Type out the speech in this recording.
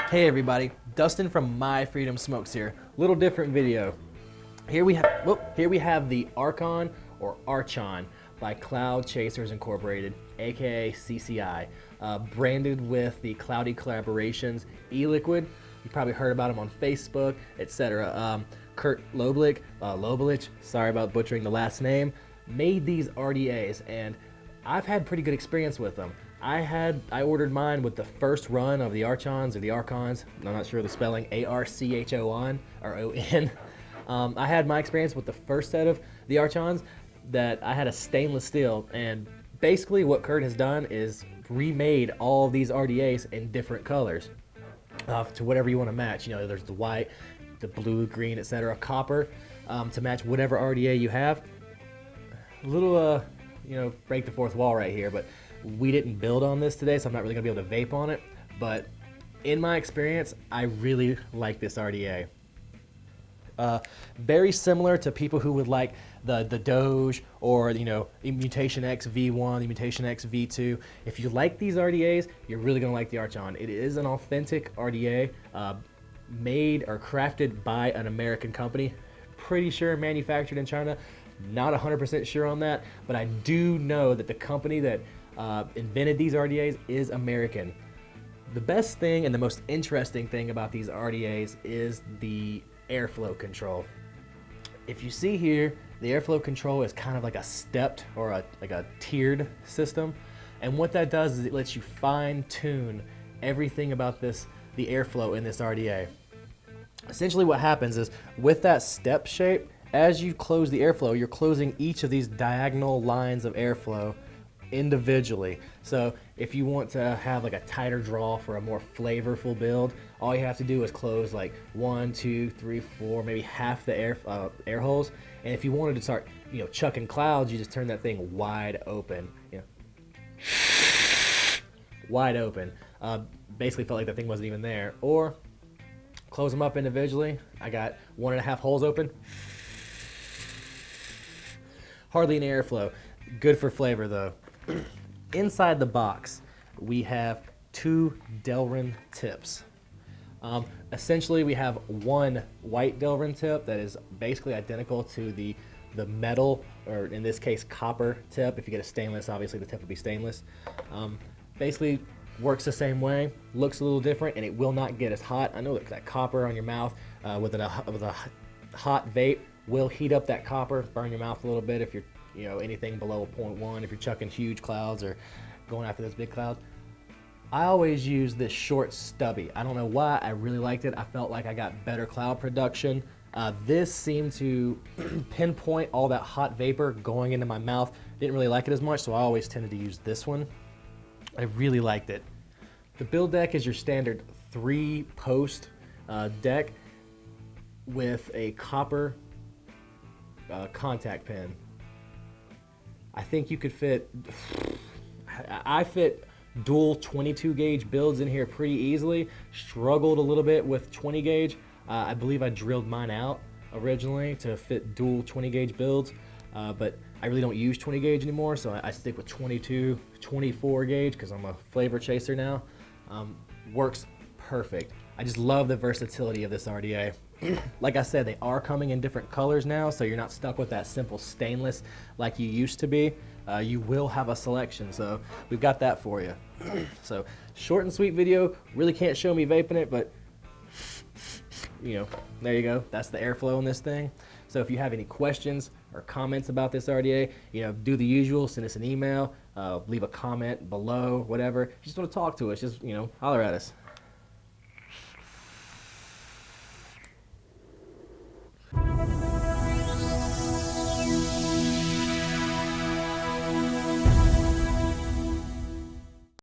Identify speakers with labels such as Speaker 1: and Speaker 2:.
Speaker 1: Hey everybody, Dustin from MyFreedomSmokes here. Little different video. Here we have the Archon or Archon by Cloud Chasers Incorporated, aka CCI, branded with the Cloudy Collaborations e-liquid. You probably heard about him on Facebook, etc. Kurt Lobelich, sorry about butchering the last name, made these RDAs, and I've had pretty good experience with them. I ordered mine with the first run of the Archons or the Archons. I'm not sure of the spelling, A-R-C-H-O-N or O-N. I had my experience with the first set of the Archons that I had a stainless steel, and basically what Kurt has done is remade all of these RDAs in different colors to whatever you want to match. You know, there's the white, the blue, green, etc., copper, to match whatever RDA you have. A little, break the fourth wall right here, but we didn't build on this today, so I'm not really gonna be able to vape on it. But in my experience, I really like this RDA. Very similar to people who would like the Doge or Mutation X V1, the Mutation X V2. If you like these RDAs, you're really gonna like the Archon. It is an authentic RDA, made or crafted by an American company. Pretty sure manufactured in China. Not 100% sure on that, but I do know that the company that invented these RDAs is American. The best thing and the most interesting thing about these RDAs is the airflow control. If you see here, the airflow control is kind of like a stepped or like a tiered system. And what that does is it lets you fine tune everything about the airflow in this RDA. Essentially what happens is with that step shape, as you close the airflow, you're closing each of these diagonal lines of airflow individually. So if you want to have like a tighter draw for a more flavorful build, all you have to do is close like 1, 2, 3, 4, maybe half the air holes. And if you wanted to start, chucking clouds, you just turn that thing wide open. Wide open. Basically felt like that thing wasn't even there. Or close them up individually. I got 1.5 holes open. Hardly any airflow. Good for flavor though. Inside the box, we have 2 Delrin tips. Essentially, we have one white Delrin tip that is basically identical to the metal, or in this case, copper tip. If you get a stainless, obviously the tip will be stainless. Basically, works the same way, looks a little different, and it will not get as hot. I know that copper on your mouth with a hot vape will heat up that copper, burn your mouth a little bit if you're anything below 0.1, if you're chucking huge clouds or going after those big clouds. I always use this short stubby. I don't know why, I really liked it. I felt like I got better cloud production. This seemed to pinpoint all that hot vapor going into my mouth. Didn't really like it as much, so I always tended to use this one. I really liked it. The build deck is your standard 3-post deck with a copper contact pin. I think you could fit, I fit dual 22 gauge builds in here pretty easily. Struggled a little bit with 20 gauge. I believe I drilled mine out originally to fit dual 20 gauge builds, but I really don't use 20 gauge anymore, so I stick with 22, 24 gauge because I'm a flavor chaser now. Works perfect. I just love the versatility of this RDA. Like I said, they are coming in different colors now, so you're not stuck with that simple stainless like you used to be. You will have a selection, so we've got that for you. So short and sweet video. Really can't show me vaping it, but there you go. That's the airflow in this thing. So if you have any questions or comments about this RDA, do the usual. Send us an email, leave a comment below, whatever. If you just want to talk to us, just holler at us.